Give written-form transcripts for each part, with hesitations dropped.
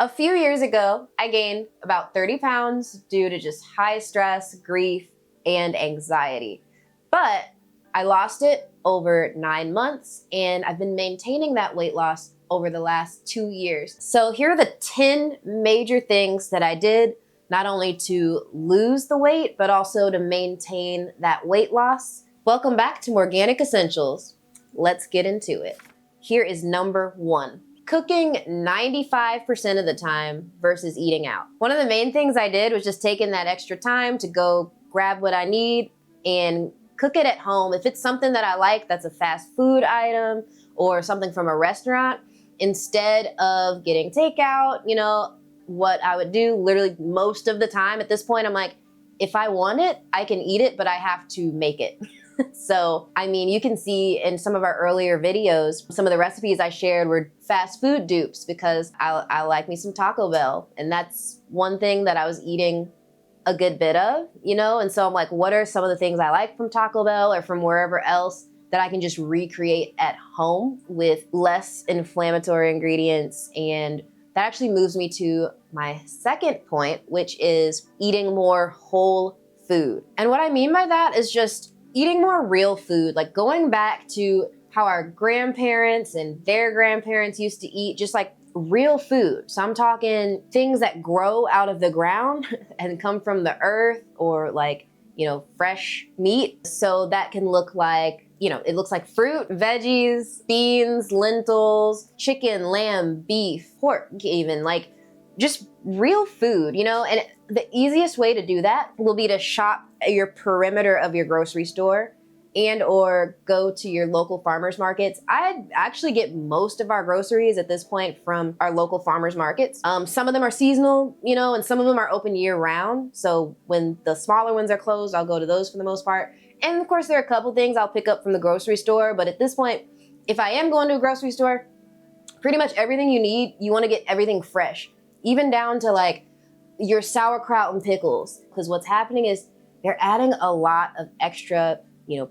A few years ago, I gained about 30 pounds due to just high stress, grief, and anxiety. But I lost it over 9 months, and I've been maintaining that weight loss over the last 2 years. So here are the 10 major things that I did, not only to lose the weight, but also to maintain that weight loss. Welcome back to Organic Essentials. Let's get into it. Here is number 1. Cooking 95% of the time versus eating out. One of the main things I did was just taking that extra time to go grab what I need and cook it at home. If it's something that I like, that's a fast food item or something from a restaurant, instead of getting takeout, what I would do literally most of the time at this point, I'm like, if I want it, I can eat it, but I have to make it. So, you can see in some of our earlier videos, some of the recipes I shared were fast food dupes because I like me some Taco Bell. And that's one thing that I was eating a good bit of, And so I'm like, what are some of the things I like from Taco Bell or from wherever else that I can just recreate at home with less inflammatory ingredients? And that actually moves me to my second point, which is eating more whole food. And what I mean by that is just eating more real food, like going back to how our grandparents and their grandparents used to eat, just like real food. So I'm talking things that grow out of the ground and come from the earth, or fresh meat. So that can look like, it looks like fruit, veggies, beans, lentils, chicken, lamb, beef, pork, even like just real food, and the easiest way to do that will be to shop at your perimeter of your grocery store and or go to your local farmers markets. I actually get most of our groceries at this point from our local farmers markets. Some of them are seasonal, and some of them are open year round. So when the smaller ones are closed, I'll go to those for the most part. And of course, there are a couple things I'll pick up from the grocery store. But at this point, if I am going to a grocery store, pretty much everything you need, you want to get everything fresh, even down to like your sauerkraut and pickles. Because what's happening is they're adding a lot of extra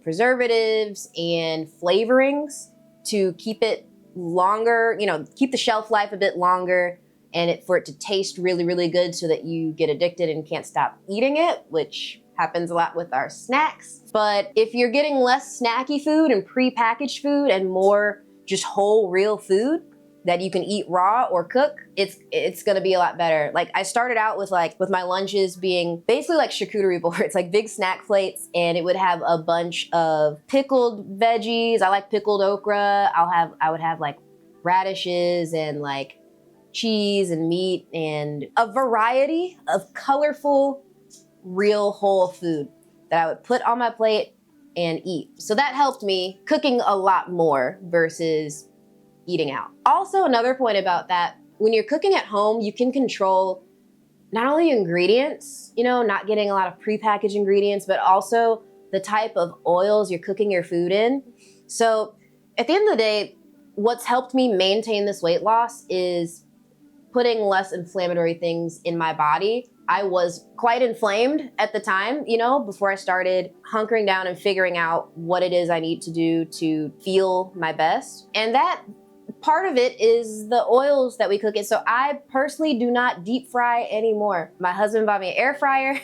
preservatives and flavorings to keep it longer, keep the shelf life a bit longer, and for it to taste really, really good so that you get addicted and can't stop eating it, which happens a lot with our snacks. But if you're getting less snacky food and prepackaged food and more just whole, real food that you can eat raw or cook, it's gonna be a lot better. Like I started out with my lunches being basically like charcuterie boards, like big snack plates, and it would have a bunch of pickled veggies. I like pickled okra. I would have like radishes and like cheese and meat and a variety of colorful, real whole food that I would put on my plate and eat. So that helped me cooking a lot more versus eating out. Also, another point about that, when you're cooking at home, you can control not only ingredients, not getting a lot of prepackaged ingredients, but also the type of oils you're cooking your food in. So at the end of the day, what's helped me maintain this weight loss is putting less inflammatory things in my body. I was quite inflamed at the time, before I started hunkering down and figuring out what it is I need to do to feel my best. And that part of it is the oils that we cook in. So I personally do not deep fry anymore. My husband bought me an air fryer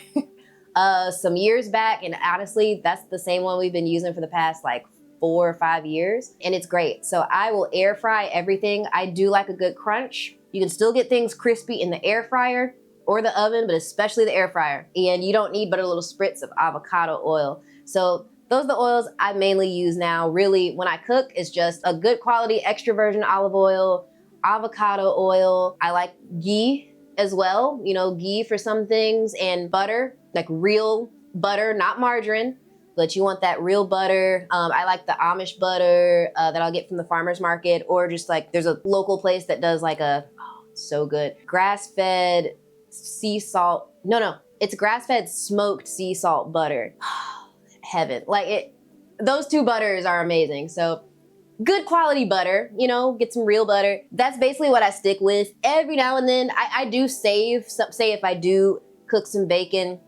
some years back, and honestly, that's the same one we've been using for the past 4 or 5 years, and it's great. So I will air fry everything. I do like a good crunch. You can still get things crispy in the air fryer or the oven, but especially the air fryer. And you don't need but a little spritz of avocado oil. So those are the oils I mainly use now. Really, when I cook, it's just a good quality extra virgin olive oil, avocado oil. I like ghee as well, ghee for some things, and butter, like real butter, not margarine, but you want that real butter. I like the Amish butter that I'll get from the farmer's market, or just there's a local place that does so good, grass-fed sea salt. No, it's grass-fed smoked sea salt butter. Heaven. Those two butters are amazing. So good quality butter, get some real butter. That's basically what I stick with. Every now and then I do save some, say if I do cook some bacon,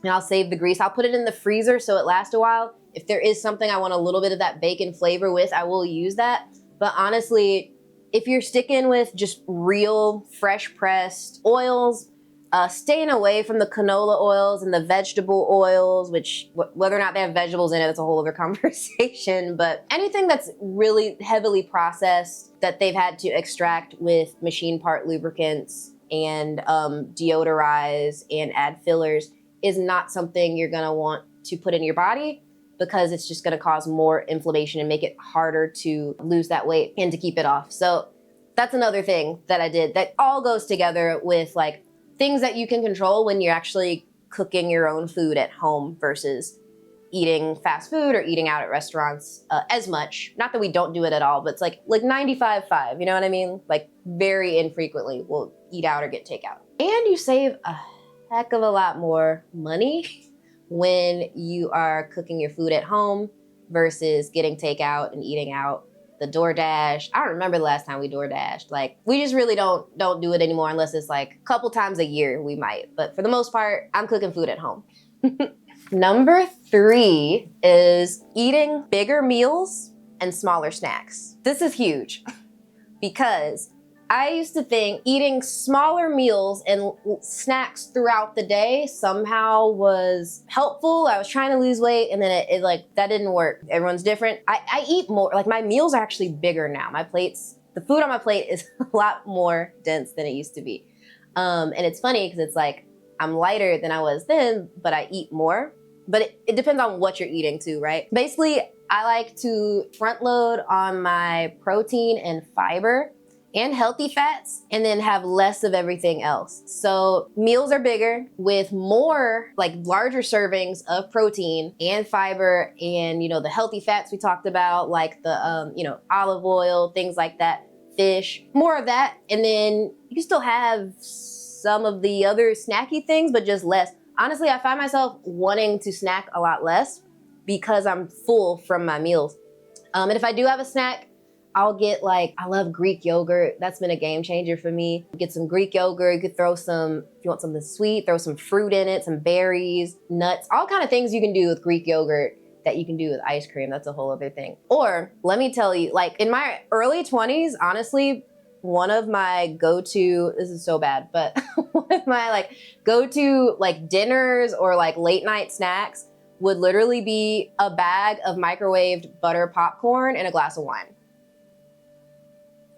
and I'll save the grease, I'll put it in the freezer so it lasts a while. If there is something I want a little bit of that bacon flavor with, I will use that. But honestly, if you're sticking with just real fresh pressed oils, staying away from the canola oils and the vegetable oils, which whether or not they have vegetables in it, that's a whole other conversation. But anything that's really heavily processed that they've had to extract with machine part lubricants and deodorize and add fillers is not something you're gonna want to put in your body, because it's just gonna cause more inflammation and make it harder to lose that weight and to keep it off. So that's another thing that I did that all goes together with like things that you can control when you're actually cooking your own food at home versus eating fast food or eating out at restaurants as much. Not that we don't do it at all, but it's like 95-5, you know what I mean? Like very infrequently we'll eat out or get takeout. And you save a heck of a lot more money when you are cooking your food at home versus getting takeout and eating out. The DoorDash, I don't remember the last time we DoorDashed. Like, we just really don't do it anymore unless it's like a couple times a year we might. But for the most part, I'm cooking food at home. Number 3 is eating bigger meals and smaller snacks. This is huge because I used to think eating smaller meals and snacks throughout the day somehow was helpful. I was trying to lose weight and then it like, that didn't work. Everyone's different. I eat more, like my meals are actually bigger now. My plates, the food on my plate is a lot more dense than it used to be. And it's funny because it's like, I'm lighter than I was then, but I eat more. But it depends on what you're eating too, right? Basically, I like to front load on my protein and fiber and healthy fats, and then have less of everything else. So meals are bigger with more, like larger servings of protein and fiber and, you know, the healthy fats we talked about, like the, you know, olive oil, things like that, fish, more of that. And then you can still have some of the other snacky things, but just less. Honestly, I find myself wanting to snack a lot less because I'm full from my meals. And if I do have a snack, I'll get like, I love Greek yogurt. That's been a game changer for me. Get some Greek yogurt. You could throw some, if you want something sweet, throw some fruit in it, some berries, nuts, all kind of things you can do with Greek yogurt that you can do with ice cream. That's a whole other thing. Or let me tell you, like in my early 20s, honestly, one of my go-to, this is so bad, but one of my like go-to like dinners or like late night snacks would literally be a bag of microwaved butter popcorn and a glass of wine.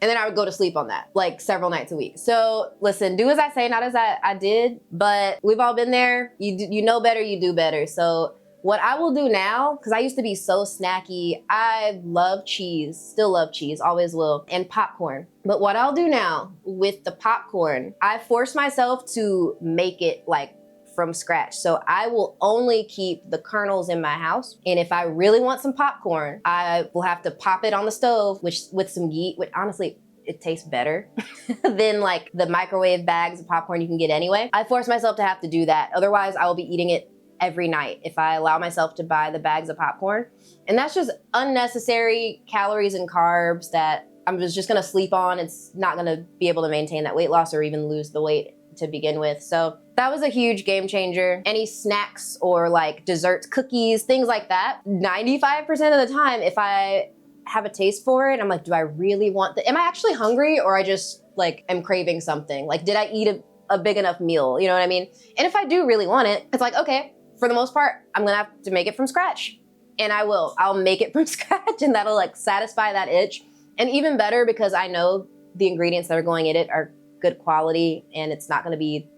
And then I would go to sleep on that, like several nights a week. So listen, do as I say, not as I did, but we've all been there. You know better, you do better. So what I will do now, because I used to be so snacky, I love cheese, still love cheese, always will, and popcorn. But what I'll do now with the popcorn, I force myself to make it like from scratch. So I will only keep the kernels in my house. And if I really want some popcorn, I will have to pop it on the stove with some ghee, which honestly, it tastes better than like the microwave bags of popcorn you can get anyway. I force myself to have to do that. Otherwise, I will be eating it every night if I allow myself to buy the bags of popcorn. And that's just unnecessary calories and carbs that I'm just gonna sleep on. It's not gonna be able to maintain that weight loss or even lose the weight to begin with. So that was a huge game changer. Any snacks or like desserts, cookies, things like that, 95% of the time, if I have a taste for it, I'm like, do I really want am I actually hungry, or I just like am craving something? Like, did I eat a big enough meal? You know what I mean? And if I do really want it, it's like, okay, for the most part, I'm gonna have to make it from scratch. And I'll make it from scratch, and that'll like satisfy that itch. And even better, because I know the ingredients that are going in it are good quality and it's not gonna be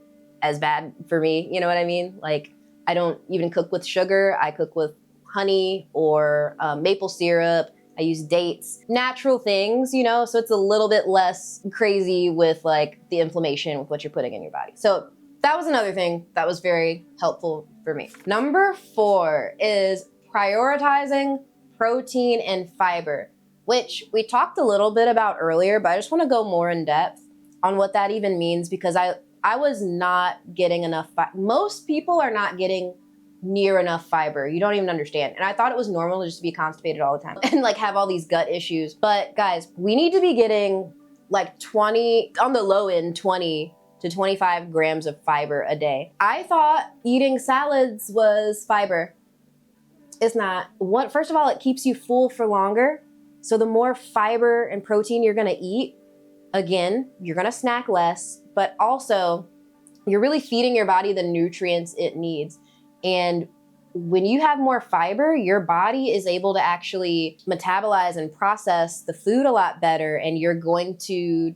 as bad for me, you know what I mean? Like, I don't even cook with sugar. I cook with honey or maple syrup. I use dates, natural things, you know? So it's a little bit less crazy with like the inflammation with what you're putting in your body. So that was another thing that was very helpful for me. Number 4 is prioritizing protein and fiber, which we talked a little bit about earlier, but I just wanna go more in depth on what that even means, because I was not getting enough most people are not getting near enough fiber. You don't even understand. And I thought it was normal just to be constipated all the time and like have all these gut issues. But guys, we need to be getting like 20, on the low end, 20 to 25 grams of fiber a day. I thought eating salads was fiber. It's not. First of all, it keeps you full for longer. So the more fiber and protein you're gonna eat, again, you're gonna snack less, but also you're really feeding your body the nutrients it needs. And when you have more fiber, your body is able to actually metabolize and process the food a lot better, and you're going to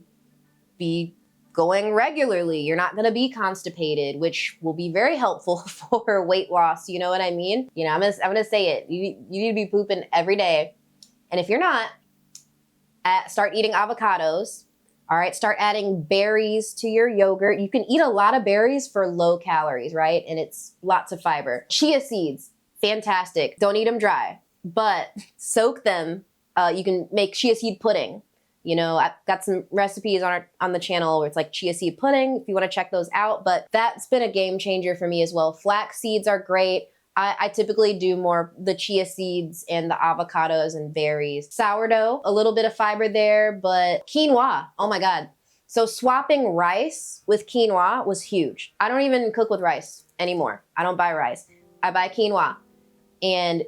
be going regularly. You're not going to be constipated, which will be very helpful for weight loss. You know what I mean? You know, I'm gonna say it. You need to be pooping every day. And if you're not, start eating avocados. All right, start adding berries to your yogurt. You can eat a lot of berries for low calories, right? And it's lots of fiber. Chia seeds, fantastic. Don't eat them dry, but soak them. You can make chia seed pudding. You know, I've got some recipes on the channel where it's like chia seed pudding, if you want to check those out. But that's been a game changer for me as well. Flax seeds are great. I typically do more the chia seeds and the avocados and berries. Sourdough, a little bit of fiber there, but quinoa, oh my God. So swapping rice with quinoa was huge. I don't even cook with rice anymore. I don't buy rice. I buy quinoa. And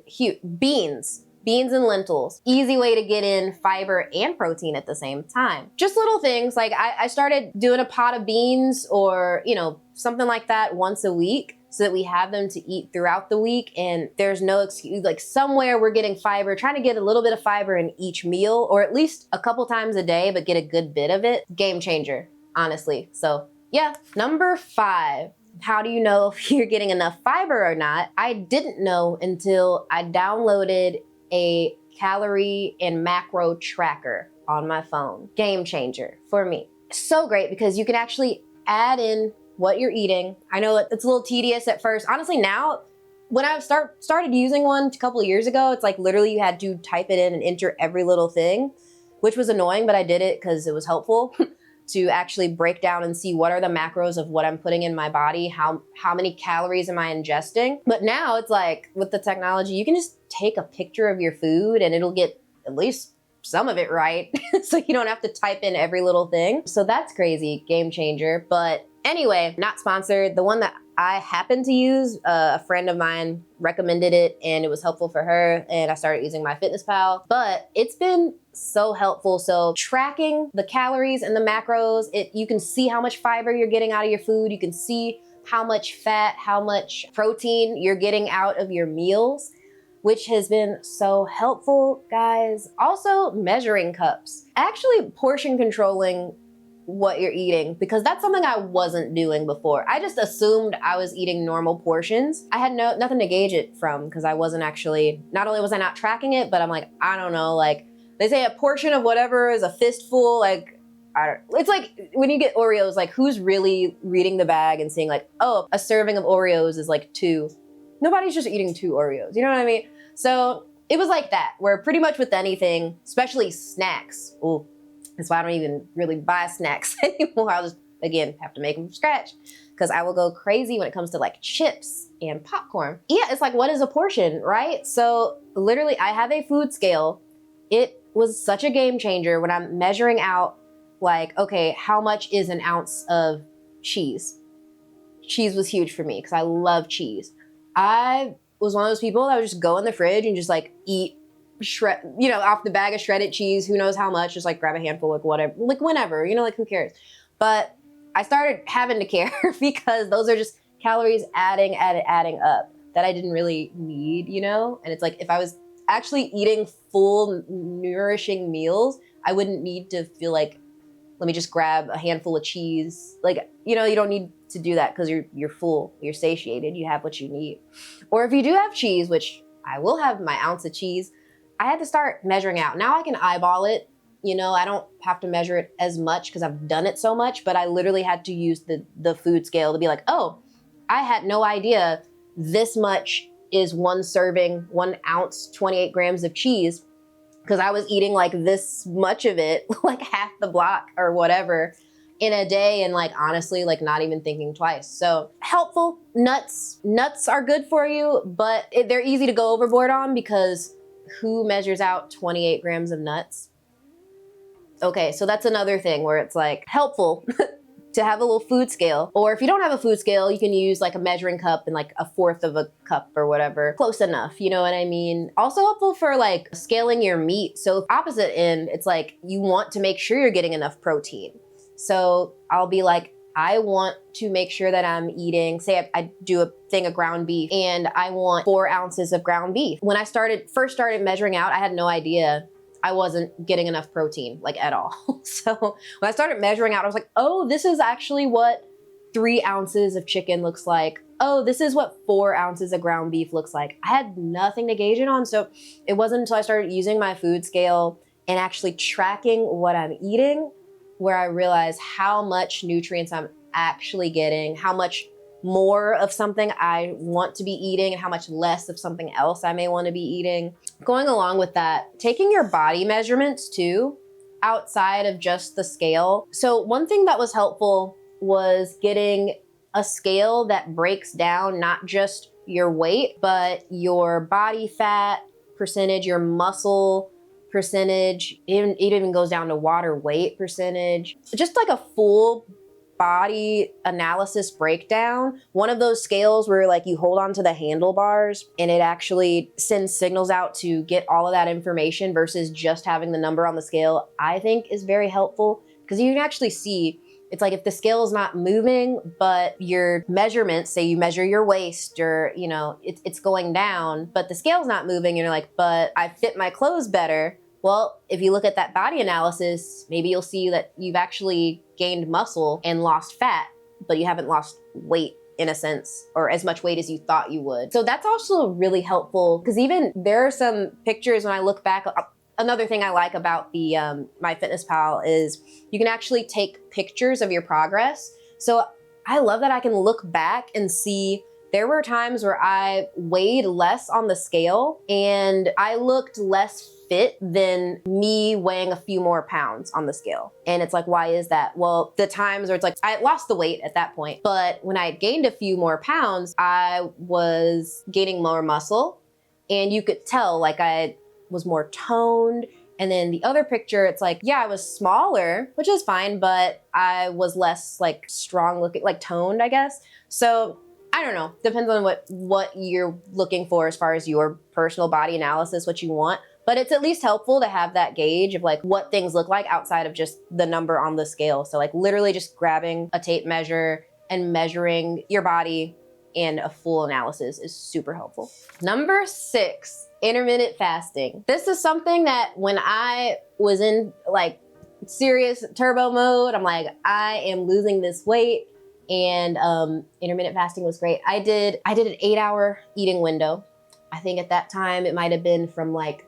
beans and lentils. Easy way to get in fiber and protein at the same time. Just little things, like I started doing a pot of beans or, you know, something like that once a week, so that we have them to eat throughout the week, and there's no excuse, like somewhere we're getting fiber, trying to get a little bit of fiber in each meal, or at least a couple times a day, but get a good bit of it. Game changer, honestly. So yeah. Number 5, how do you know if you're getting enough fiber or not? I didn't know until I downloaded a calorie and macro tracker on my phone. Game changer for me. So great, because you can actually add in what you're eating. I know it's a little tedious at first. Honestly, now, when I started using one a couple of years ago, it's like literally you had to type it in and enter every little thing, which was annoying, but I did it because it was helpful to actually break down and see what are the macros of what I'm putting in my body, how many calories am I ingesting. But now it's like, with the technology, you can just take a picture of your food and it'll get at least some of it right. So you don't have to type in every little thing. So that's crazy, game changer. But anyway, not sponsored. The one that I happen to use, a friend of mine recommended it and it was helpful for her, and I started using MyFitnessPal. But it's been so helpful. So tracking the calories and the macros, you can see how much fiber you're getting out of your food. You can see how much fat, how much protein you're getting out of your meals, which has been so helpful, guys. Also, measuring cups. Actually, portion controlling what you're eating, because that's something I wasn't doing before. I just assumed I was eating normal portions. I had nothing to gauge it from, because I wasn't actually, not only was I not tracking it, but I'm like, I don't know, like they say a portion of whatever is a fistful, like, it's like when you get Oreos, like who's really reading the bag and saying like, oh, a serving of Oreos is like 2. Nobody's just eating 2 Oreos, you know what I mean? So it was like that, where pretty much with anything, especially snacks, ooh, that's why I don't even really buy snacks anymore. I'll just, again, have to make them from scratch, because I will go crazy when it comes to like chips and popcorn. Yeah, it's like, what is a portion, right? So literally, I have a food scale. It was such a game changer when I'm measuring out, like, okay, how much is an ounce of cheese? Cheese was huge for me because I love cheese. I was one of those people that would just go in the fridge and just like eat off the bag of shredded cheese, who knows how much, just like grab a handful, like whatever, like whenever, like who cares? But I started having to care because those are just calories adding up that I didn't really need, and it's like, if I was actually eating full nourishing meals, I wouldn't need to feel like, let me just grab a handful of cheese. Like, you don't need to do that because you're full, you're satiated, you have what you need. Or if you do have cheese, which I will have my ounce of cheese, I had to start measuring out. Now I can eyeball it. I don't have to measure it as much because I've done it so much, but I literally had to use the food scale to be like, oh, I had no idea this much is 1 serving, 1 ounce, 28 grams of cheese, because I was eating like this much of it, like half the block or whatever in a day, and like honestly, like not even thinking twice. So helpful. Nuts are good for you, but they're easy to go overboard on, because who measures out 28 grams of nuts? Okay, so that's another thing where it's like helpful to have a little food scale. Or if you don't have a food scale, you can use like a measuring cup and like a fourth of a cup or whatever. Close enough, you know what I mean? Also helpful for like scaling your meat. So opposite end, it's like you want to make sure you're getting enough protein. So I'll be like, I want to make sure that I'm eating, say I do a thing of ground beef and I want 4 ounces of ground beef. When I first started measuring out, I had no idea I wasn't getting enough protein, like at all. So when I started measuring out, I was like, oh, this is actually what 3 ounces of chicken looks like. Oh, this is what 4 ounces of ground beef looks like. I had nothing to gauge it on. So it wasn't until I started using my food scale and actually tracking what I'm eating where I realized how much nutrients I'm actually getting, how much more of something I want to be eating and how much less of something else I may want to be eating. Going along with that, taking your body measurements too, outside of just the scale. So one thing that was helpful was getting a scale that breaks down not just your weight, but your body fat percentage, your muscle percentage, it even goes down to water weight percentage. Just like a full body analysis breakdown. One of those scales where like you hold on to the handlebars and it actually sends signals out to get all of that information versus just having the number on the scale, I think is very helpful because you can actually see, it's like if the scale is not moving, but your measurements, say you measure your waist or, you know, it's going down, but the scale's not moving and you're like, but I fit my clothes better. Well, if you look at that body analysis, maybe you'll see that you've actually gained muscle and lost fat, but you haven't lost weight in a sense, or as much weight as you thought you would. So that's also really helpful because even there are some pictures when I look back. Another thing I like about the MyFitnessPal is you can actually take pictures of your progress. So I love that I can look back and see there were times where I weighed less on the scale and I looked less fit than me weighing a few more pounds on the scale. And it's like, why is that? Well, the times where it's like, I lost the weight at that point, but when I gained a few more pounds, I was gaining more muscle and you could tell like I was more toned. And then the other picture, it's like, yeah, I was smaller, which is fine, but I was less like strong looking, like toned, I guess. So I don't know, depends on what you're looking for as far as your personal body analysis, what you want. But it's at least helpful to have that gauge of like what things look like outside of just the number on the scale. So like literally just grabbing a tape measure and measuring your body and a full analysis is super helpful. Number 6, intermittent fasting. This is something that when I was in like serious turbo mode, I'm like, I am losing this weight. And intermittent fasting was great. I did an 8-hour eating window. I think at that time it might have been from like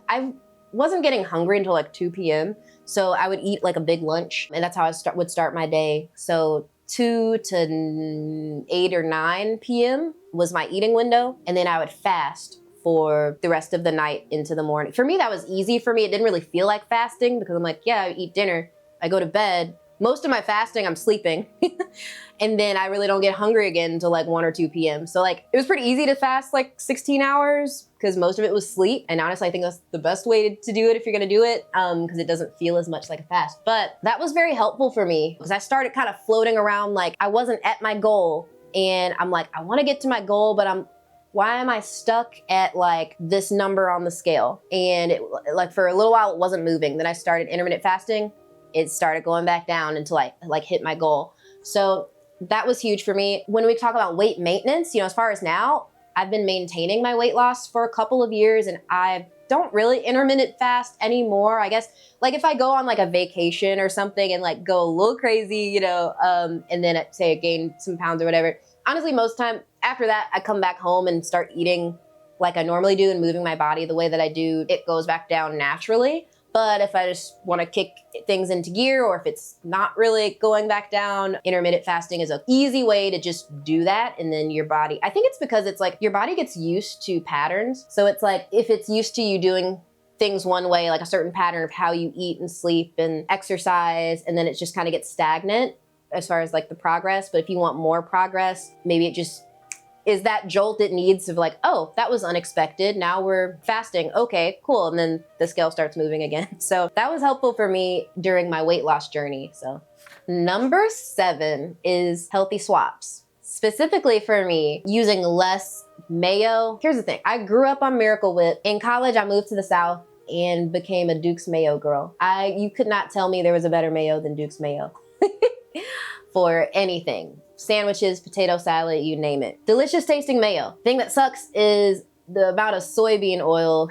I wasn't getting hungry until like 2 p.m. So I would eat like a big lunch and that's how I would start my day. So 2 to 8 or 9 p.m. was my eating window. And then I would fast for the rest of the night into the morning. For me, that was easy for me. It didn't really feel like fasting because I'm like, yeah, I eat dinner, I go to bed. Most of my fasting, I'm sleeping. And then I really don't get hungry again until like 1 or 2 p.m. So like, it was pretty easy to fast like 16 hours because most of it was sleep. And honestly, I think that's the best way to do it if you're gonna do it because it doesn't feel as much like a fast. But that was very helpful for me because I started kind of floating around like I wasn't at my goal. And I'm like, I wanna get to my goal, but why am I stuck at like this number on the scale? And it, like for a little while, it wasn't moving. Then I started intermittent fasting. It started going back down until I like hit my goal. So that was huge for me. When we talk about weight maintenance, you know, as far as now, I've been maintaining my weight loss for a couple of years and I don't really intermittent fast anymore. I guess like if I go on like a vacation or something and like go a little crazy, you know, and then say I gain some pounds or whatever. Honestly, most time after that, I come back home and start eating like I normally do and moving my body the way that I do. It goes back down naturally. But if I just want to kick things into gear or if it's not really going back down, intermittent fasting is an easy way to just do that. And then your body, I think it's because it's like your body gets used to patterns. So it's like if it's used to you doing things one way, like a certain pattern of how you eat and sleep and exercise, and then it just kind of gets stagnant as far as like the progress. But if you want more progress, maybe it just is that jolt it needs of like, oh, that was unexpected. Now we're fasting. Okay, cool. And then the scale starts moving again. So that was helpful for me during my weight loss journey. So number 7 is healthy swaps. Specifically for me, using less mayo. Here's the thing. I grew up on Miracle Whip. In college, I moved to the South and became a Duke's Mayo girl. You could not tell me there was a better mayo than Duke's Mayo for anything. Sandwiches, potato salad, you name it. Delicious tasting mayo. Thing that sucks is the amount of soybean oil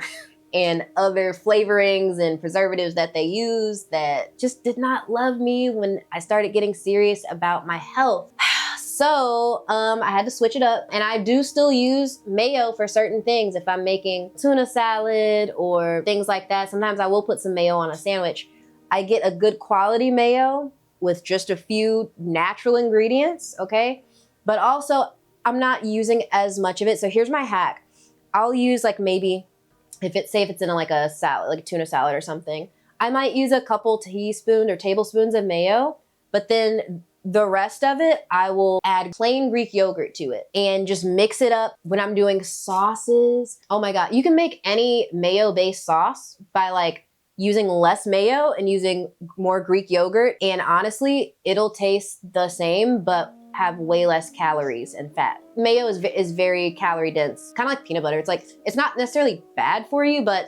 and other flavorings and preservatives that they use that just did not love me when I started getting serious about my health. So I had to switch it up, and I do still use mayo for certain things. If I'm making tuna salad or things like that, sometimes I will put some mayo on a sandwich. I get a good quality mayo with just a few natural ingredients, okay? But also, I'm not using as much of it. So here's my hack. I'll use like maybe, if it's in like a salad, like a tuna salad or something, I might use a couple teaspoons or tablespoons of mayo, but then the rest of it, I will add plain Greek yogurt to it and just mix it up when I'm doing sauces. Oh my God, you can make any mayo-based sauce by like using less mayo and using more Greek yogurt. And honestly, it'll taste the same, but have way less calories and fat. Mayo is very calorie dense, kind of like peanut butter. It's not necessarily bad for you, but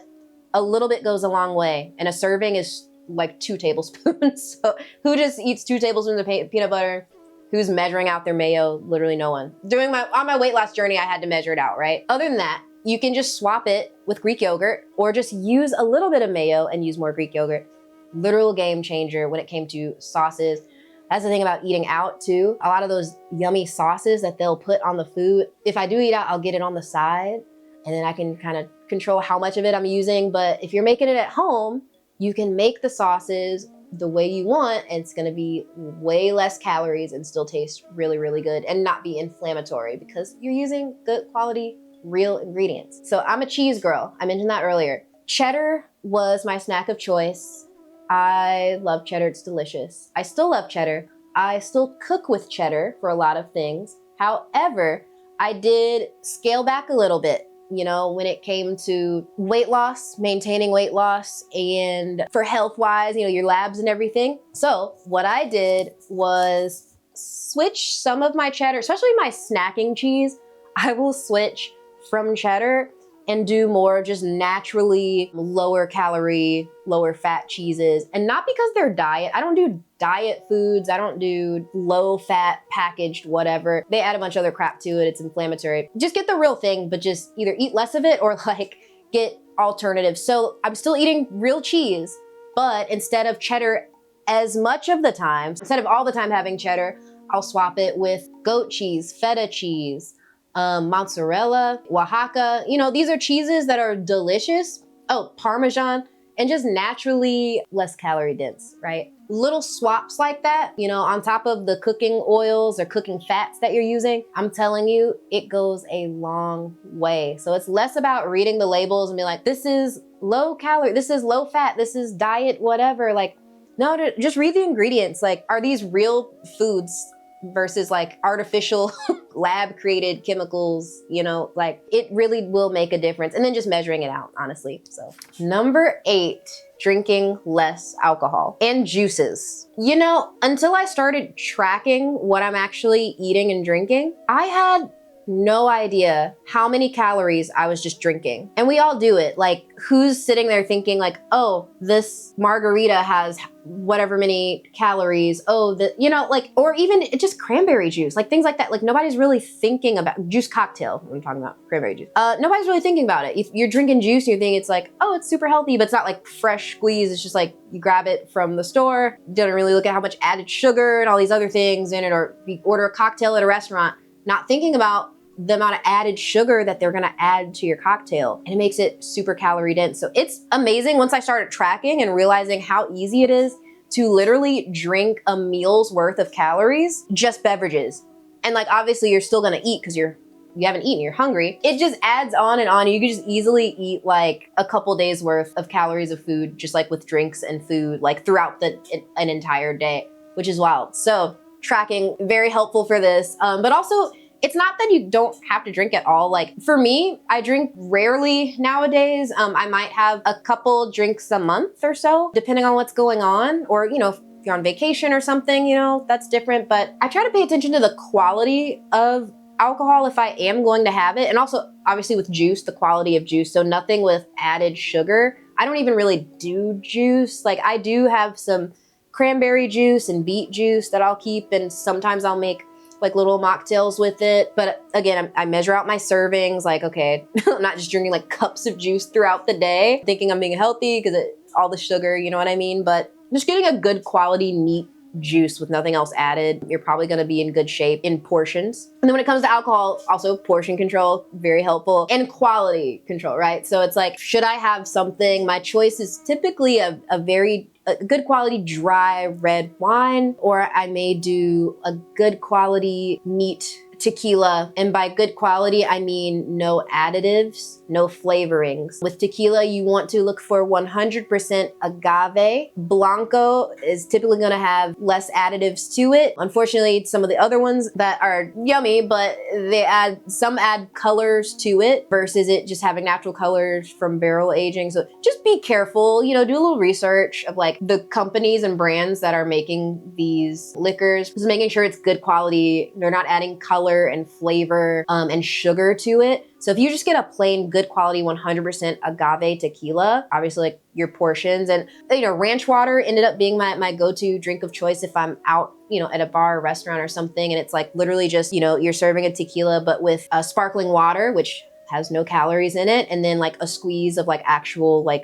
a little bit goes a long way. And a serving is like 2 tablespoons. So who just eats 2 tablespoons of peanut butter? Who's measuring out their mayo? Literally no one. On my weight loss journey, I had to measure it out, right? Other than that, you can just swap it with Greek yogurt or just use a little bit of mayo and use more Greek yogurt. Literal game changer when it came to sauces. That's the thing about eating out too. A lot of those yummy sauces that they'll put on the food, if I do eat out, I'll get it on the side and then I can kind of control how much of it I'm using. But if you're making it at home, you can make the sauces the way you want, and it's gonna be way less calories and still taste really, really good and not be inflammatory because you're using good quality, real ingredients. So I'm a cheese girl. I mentioned that earlier. Cheddar was my snack of choice. I love cheddar, it's delicious. I still love cheddar. I still cook with cheddar for a lot of things. However, I did scale back a little bit, you know, when it came to weight loss, maintaining weight loss, and for health-wise, you know, your labs and everything. So what I did was switch some of my cheddar, especially my snacking cheese. I will switch from cheddar and do more just naturally lower calorie, lower fat cheeses. And not because they're diet. I don't do diet foods. I don't do low fat packaged whatever. They add a bunch of other crap to it. It's inflammatory. Just get the real thing, but just either eat less of it or like get alternatives. So I'm still eating real cheese, but instead of cheddar as much of the time, instead of all the time having cheddar, I'll swap it with goat cheese, feta cheese, mozzarella, Oaxaca. You know, these are cheeses that are delicious. Oh, Parmesan, and just naturally less calorie dense, right? Little swaps like that, you know, on top of the cooking oils or cooking fats that you're using, I'm telling you, it goes a long way. So it's less about reading the labels and be like, this is low calorie, this is low fat, this is diet, whatever. Like, no, just read the ingredients. Like, are these real foods versus like artificial lab created chemicals? You know, like it really will make a difference. And then just measuring it out, honestly. So number 8, drinking less alcohol and juices. You know, until I started tracking what I'm actually eating and drinking, I had no idea how many calories I was just drinking. And we all do it. Like, who's sitting there thinking like, oh, this margarita has whatever many calories. Oh, you know, like, or even just cranberry juice, like things like that. Like nobody's really thinking about juice cocktail. I'm talking about cranberry juice. Nobody's really thinking about it. If you're drinking juice and you're thinking it's like, oh, it's super healthy, but it's not like fresh squeeze. It's just like you grab it from the store. Don't really look at how much added sugar and all these other things in it, or you order a cocktail at a restaurant, not thinking about the amount of added sugar that they're gonna add to your cocktail. And it makes it super calorie dense. So it's amazing once I started tracking and realizing how easy it is to literally drink a meal's worth of calories, just beverages. And like, obviously you're still gonna eat because you haven't eaten, you're hungry. It just adds on and on. You can just easily eat like a couple days worth of calories of food, just like with drinks and food, like throughout an entire day, which is wild. So tracking, very helpful for this. But also, it's not that you don't have to drink at all. Like for me, I drink rarely nowadays. I might have a couple drinks a month or so, depending on what's going on, or, you know, if you're on vacation or something, you know, that's different. But I try to pay attention to the quality of alcohol if I am going to have it. And also obviously with juice, the quality of juice. So nothing with added sugar. I don't even really do juice. Like I do have some cranberry juice and beet juice that I'll keep, and sometimes I'll make like little mocktails with it. But again, I measure out my servings, like, okay, I'm not just drinking like cups of juice throughout the day, thinking I'm being healthy because all the sugar, you know what I mean? But just getting a good quality, neat juice with nothing else added, you're probably gonna be in good shape in portions. And then when it comes to alcohol, also portion control, very helpful, and quality control, right? So it's like, should I have something? My choice is typically a good quality dry red wine, or I may do a good quality neat tequila. And by good quality, I mean no additives, no flavorings. With tequila, you want to look for 100% agave. Blanco is typically gonna have less additives to it. Unfortunately, some of the other ones that are yummy, but some add colors to it versus it just having natural colors from barrel aging. So just be careful, you know, do a little research of like the companies and brands that are making these liquors, just making sure it's good quality. They're not adding color and flavor and sugar to it. So if you just get a plain good quality 100% agave tequila, obviously like your portions, and you know, ranch water ended up being my go-to drink of choice if I'm out, you know, at a bar or restaurant or something, and it's like literally just, you know, you're serving a tequila but with sparkling water, which has no calories in it, and then like a squeeze of like actual like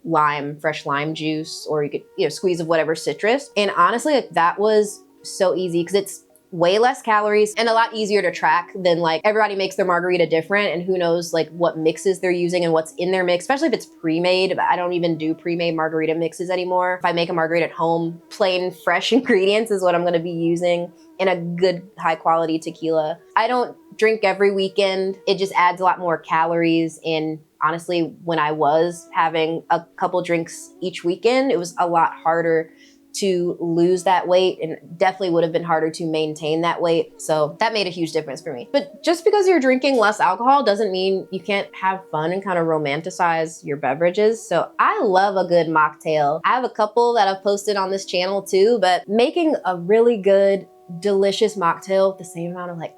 fresh lime juice, or you could, you know, squeeze of whatever citrus. And honestly, like that was so easy because it's way less calories and a lot easier to track than like everybody makes their margarita different, and who knows like what mixes they're using and what's in their mix, especially if it's pre-made. I don't even do pre-made margarita mixes anymore. If I make a margarita at home, plain fresh ingredients is what I'm gonna be using in a good high quality tequila. I don't drink every weekend. It just adds a lot more calories, and honestly, when I was having a couple drinks each weekend, it was a lot harder to lose that weight, and definitely would have been harder to maintain that weight. So that made a huge difference for me. But just because you're drinking less alcohol doesn't mean you can't have fun and kind of romanticize your beverages. So I love a good mocktail. I have a couple that I've posted on this channel too, but making a really good, delicious mocktail with the same amount of like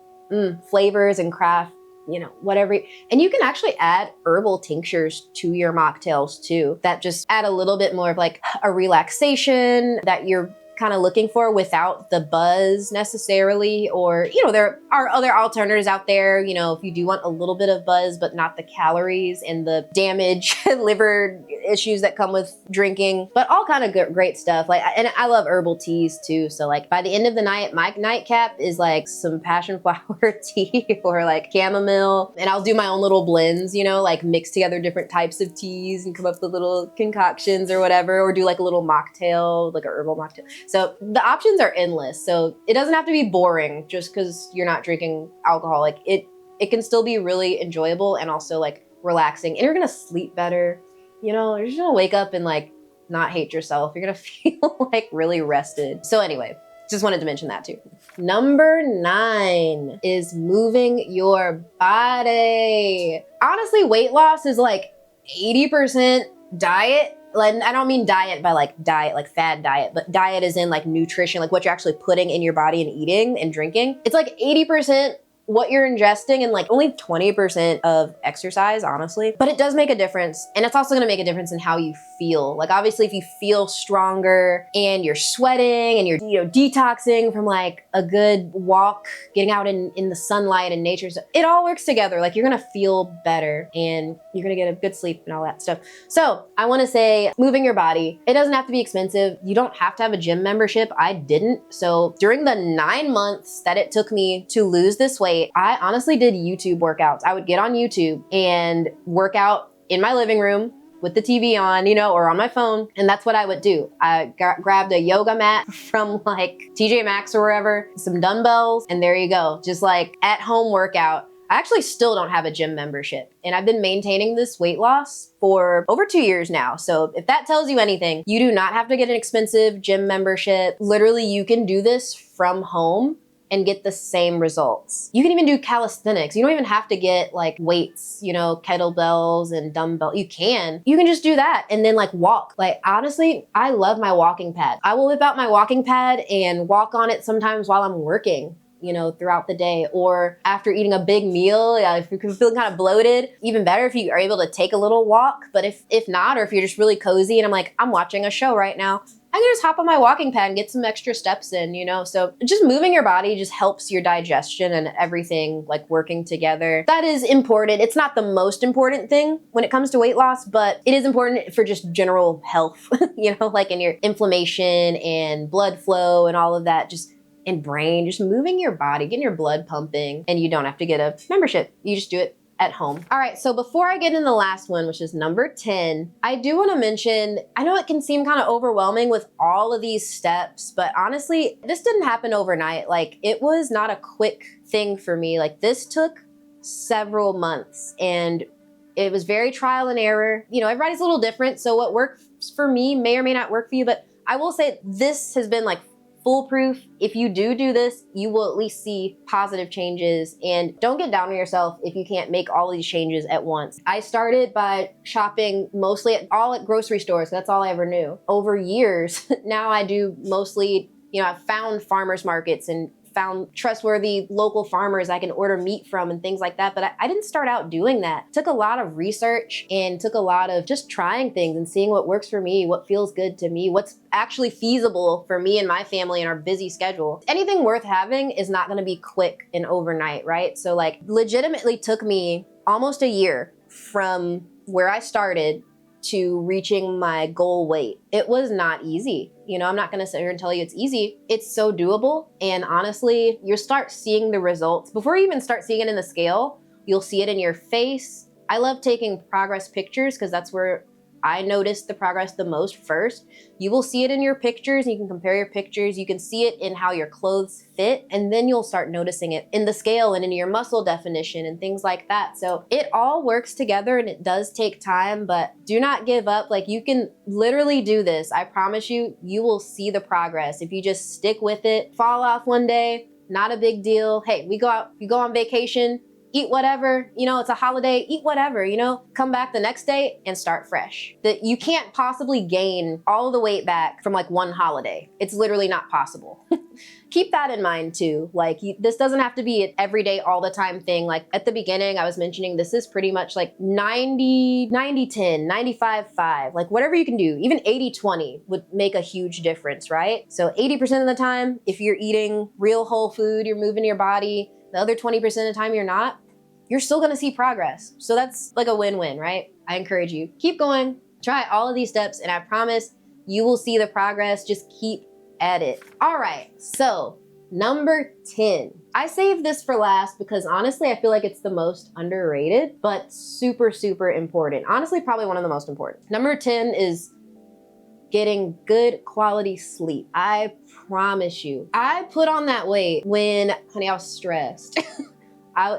flavors and craft, you know, whatever. And you can actually add herbal tinctures to your mocktails too, that just add a little bit more of like a relaxation that you're kind of looking for without the buzz necessarily. Or, you know, there are other alternatives out there, you know, if you do want a little bit of buzz but not the calories and the damage liver issues that come with drinking, but all kind of great stuff. Like, and I love herbal teas too. So like by the end of the night, my nightcap is like some passion flower tea or like chamomile, and I'll do my own little blends, you know, like mix together different types of teas and come up with little concoctions or whatever, or do like a little mocktail, like a herbal mocktail. So the options are endless. So it doesn't have to be boring just because you're not drinking alcohol. Like it can still be really enjoyable and also like relaxing, and you're gonna sleep better. You know, you're just gonna wake up and like not hate yourself. You're gonna feel like really rested. So anyway, just wanted to mention that too. Number 9 is moving your body. Honestly, weight loss is like 80% diet. Like, I don't mean diet by like diet, like fad diet, but diet is in like nutrition, like what you're actually putting in your body and eating and drinking. It's like 80% what you're ingesting and like only 20% of exercise, honestly. But it does make a difference. And it's also gonna make a difference in how you feel. Like obviously if you feel stronger and you're sweating and you're, you know, detoxing from like a good walk, getting out in the sunlight and nature, it all works together. Like you're gonna feel better and you're gonna get a good sleep and all that stuff. So I wanna say moving your body, it doesn't have to be expensive. You don't have to have a gym membership. I didn't. So during the 9 months that it took me to lose this weight, I honestly did YouTube workouts. I would get on YouTube and work out in my living room with the TV on, you know, or on my phone. And that's what I would do. I grabbed a yoga mat from like TJ Maxx or wherever, some dumbbells, and there you go. Just like at home workout. I actually still don't have a gym membership, and I've been maintaining this weight loss for over 2 years now. So if that tells you anything, you do not have to get an expensive gym membership. Literally, you can do this from home and get the same results. You can even do calisthenics. You don't even have to get like weights, you know, kettlebells and dumbbell. You can just do that and then like walk. Like honestly, I love my walking pad. I will whip out my walking pad and walk on it sometimes while I'm working, you know, throughout the day, or after eating a big meal. If you're feeling kind of bloated, even better if you are able to take a little walk. But if not, or if you're just really cozy and I'm like, I'm watching a show right now, I can just hop on my walking pad and get some extra steps in, you know? So just moving your body just helps your digestion and everything like working together. That is important. It's not the most important thing when it comes to weight loss, but it is important for just general health, you know, like in your inflammation and blood flow and all of that, just in brain, just moving your body, getting your blood pumping, and you don't have to get a membership. You just do it at home. All right, so before I get in the last one, which is number 10, I do want to mention, I know it can seem kind of overwhelming with all of these steps, but honestly, this didn't happen overnight. Like it was not a quick thing for me. Like this took several months and it was very trial and error. You know, everybody's a little different. So what works for me may or may not work for you, but I will say this has been like foolproof. If you do this, you will at least see positive changes, and don't get down on yourself if you can't make all these changes at once. I started by shopping mostly at grocery stores. That's all I ever knew. Over years, now I do mostly, you know, I've found farmers markets and found trustworthy local farmers I can order meat from and things like that. But I didn't start out doing that. It took a lot of research and took a lot of just trying things and seeing what works for me, what feels good to me, what's actually feasible for me and my family and our busy schedule. Anything worth having is not gonna be quick and overnight, right? So like legitimately took me almost a year from where I started to reaching my goal weight. It was not easy. You know, I'm not gonna sit here and tell you it's easy. It's so doable. And honestly, you'll start seeing the results. Before you even start seeing it in the scale, you'll see it in your face. I love taking progress pictures because that's where I noticed the progress the most first. You will see it in your pictures. You can compare your pictures. You can see it in how your clothes fit, and then you'll start noticing it in the scale and in your muscle definition and things like that. So it all works together and it does take time, but do not give up. Like you can literally do this. I promise you, you will see the progress. If you just stick with it, fall off one day, not a big deal. Hey, we go out, you go on vacation, eat whatever, you know, it's a holiday, eat whatever, you know, come back the next day and start fresh. That you can't possibly gain all the weight back from like one holiday. It's literally not possible. Keep that in mind too. Like this doesn't have to be an everyday, all the time thing. Like at the beginning, I was mentioning this is pretty much like 90, 10, 95, 5, like whatever you can do. Even 80, 20 would make a huge difference, right? So 80% of the time, if you're eating real whole food, you're moving your body, the other 20% of the time you're not, you're still gonna see progress. So that's like a win-win, right? I encourage you, keep going, try all of these steps, and I promise you will see the progress. Just keep at it. All right, so number 10. I saved this for last because honestly, I feel like it's the most underrated, but super, super important. Honestly, probably one of the most important. Number 10 is getting good quality sleep. I promise you. I put on that weight when, honey, I was stressed.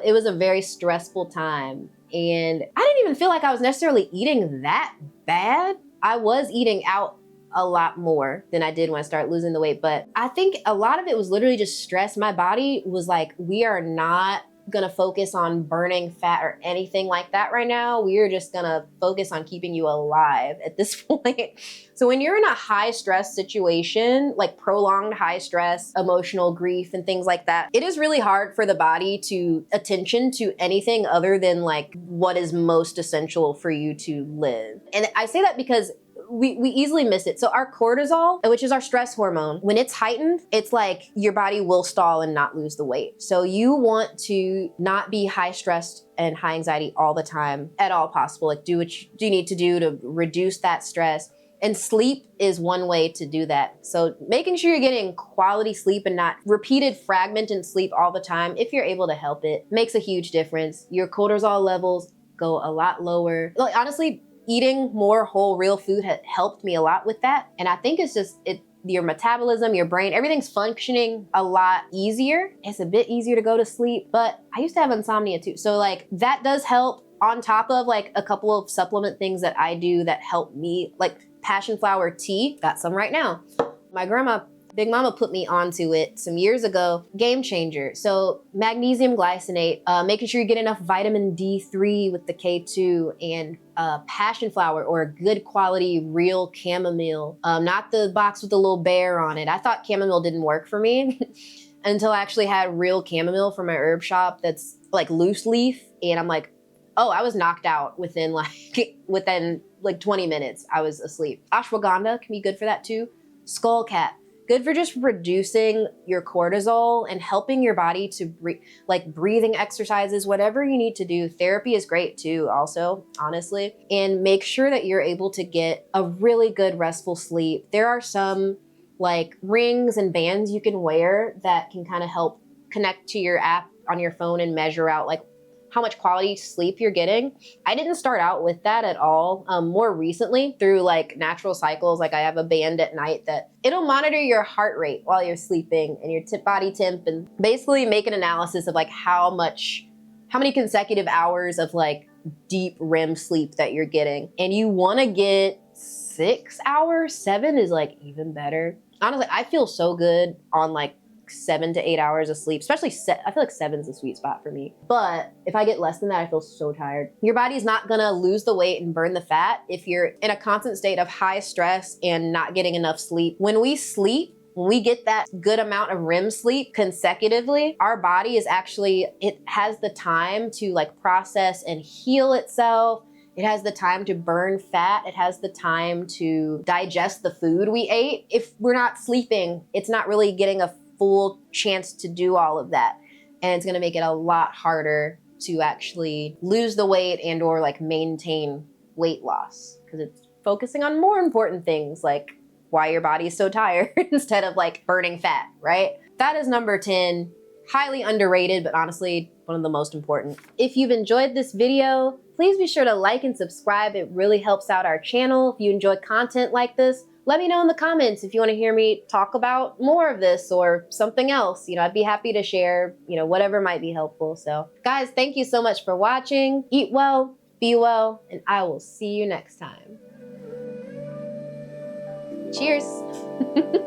It was a very stressful time and I didn't even feel like I was necessarily eating that bad. I was eating out a lot more than I did when I started losing the weight, but I think a lot of it was literally just stress. My body was like, we are not gonna focus on burning fat or anything like that right now. We are just gonna focus on keeping you alive at this point. So when you're in a high stress situation, like prolonged high stress, emotional grief and things like that, it is really hard for the body to attention to anything other than like what is most essential for you to live. And I say that because we easily miss it. So our cortisol, which is our stress hormone, when it's heightened, it's like your body will stall and not lose the weight. So you want to not be high stressed and high anxiety all the time at all possible. Like do what you need to do to reduce that stress. And sleep is one way to do that. So making sure you're getting quality sleep and not repeated fragmented sleep all the time, if you're able to help it, makes a huge difference. Your cortisol levels go a lot lower. Like honestly, eating more whole real food had helped me a lot with that. And I think it's just your metabolism, your brain, everything's functioning a lot easier. It's a bit easier to go to sleep, but I used to have insomnia too. So like that does help on top of like a couple of supplement things that I do that help me, like passion flower tea, got some right now. My grandma Big Mama put me onto it some years ago. Game changer. So magnesium glycinate, making sure you get enough vitamin D3 with the K2, and passion flower, or a good quality real chamomile. Not the box with the little bear on it. I thought chamomile didn't work for me until I actually had real chamomile from my herb shop that's like loose leaf. And I'm like, oh, I was knocked out within like 20 minutes. I was asleep. Ashwagandha can be good for that too. Skullcap, good for just reducing your cortisol and helping your body to breathing exercises, whatever you need to do. Therapy is great too, also, honestly. And make sure that you're able to get a really good restful sleep. There are some like rings and bands you can wear that can kind of help connect to your app on your phone and measure out like how much quality sleep you're getting. I didn't start out with that at all. More recently, through like natural cycles, like I have a band at night that it'll monitor your heart rate while you're sleeping and your body temp, and basically make an analysis of like how many consecutive hours of like deep REM sleep that you're getting. And you wanna get 6 hours, 7 is like even better. Honestly, I feel so good on like 7 to 8 hours of sleep, especially I feel like 7 is the sweet spot for me. But if I get less than that, I feel so tired. Your body's not gonna lose the weight and burn the fat if you're in a constant state of high stress and not getting enough sleep. When we sleep, when we get that good amount of REM sleep consecutively, our body is actually, it has the time to like process and heal itself. It has the time to burn fat. It has the time to digest the food we ate. If we're not sleeping, it's not really getting a full chance to do all of that. And it's gonna make it a lot harder to actually lose the weight and or like maintain weight loss, because it's focusing on more important things like why your body is so tired instead of like burning fat, right? That is number 10. Highly underrated, but honestly, one of the most important. If you've enjoyed this video, please be sure to like and subscribe. It really helps out our channel. If you enjoy content like this, let me know in the comments if you want to hear me talk about more of this or something else. You know, I'd be happy to share, you know, whatever might be helpful. So guys, thank you so much for watching. Eat well, be well, and I will see you next time. Cheers.